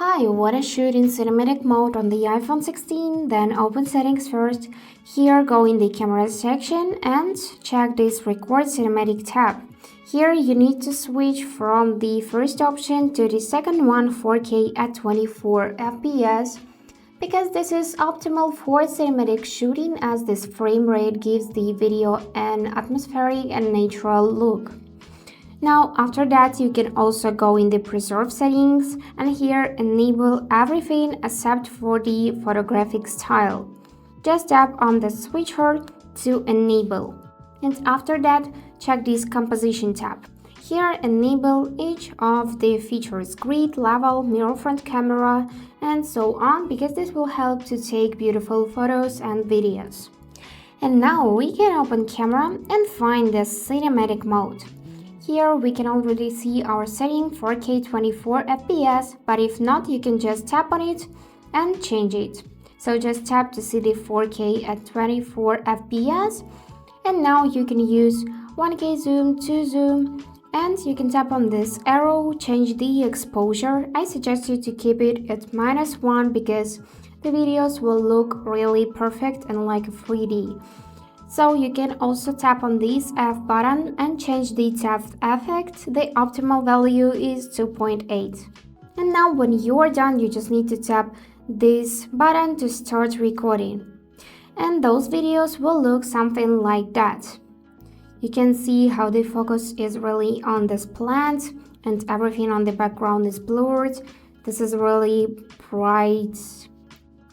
Hi, wanna shoot in cinematic mode on the iPhone 16? Then open settings first. Here go in the camera section and check this record cinematic tab. Here you need to switch from the first option to the second one, 4K at 24 FPS, because this is optimal for cinematic shooting as this frame rate gives the video an atmospheric and natural look. Now after that you can also go in the preserve settings and here enable everything except for the photographic style. Just tap on the switcher to enable. And after that check this composition tab. Here enable each of the features: grid, level, mirror front camera, and so on, because this will help to take beautiful photos and videos. And now we can open camera and find the cinematic mode. Here we can already see our setting 4K 24 FPS, but if not, you can just tap on it and change it. So just tap to see the 4K at 24 FPS, and now you can use 1K zoom, 2 zoom, and you can tap on this arrow, change the exposure. I suggest you to keep it at -1 because the videos will look really perfect and like 3D. So you can also tap on this F button and change the depth effect. The optimal value is 2.8. And now when you are done, you just need to tap this button to start recording. And those videos will look something like that. You can see how the focus is really on this plant and everything on the background is blurred. This is really bright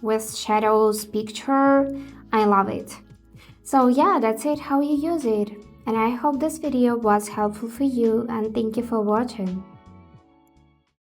with shadows picture. I love it. So yeah, that's it how you use it. And I hope this video was helpful for you and thank you for watching.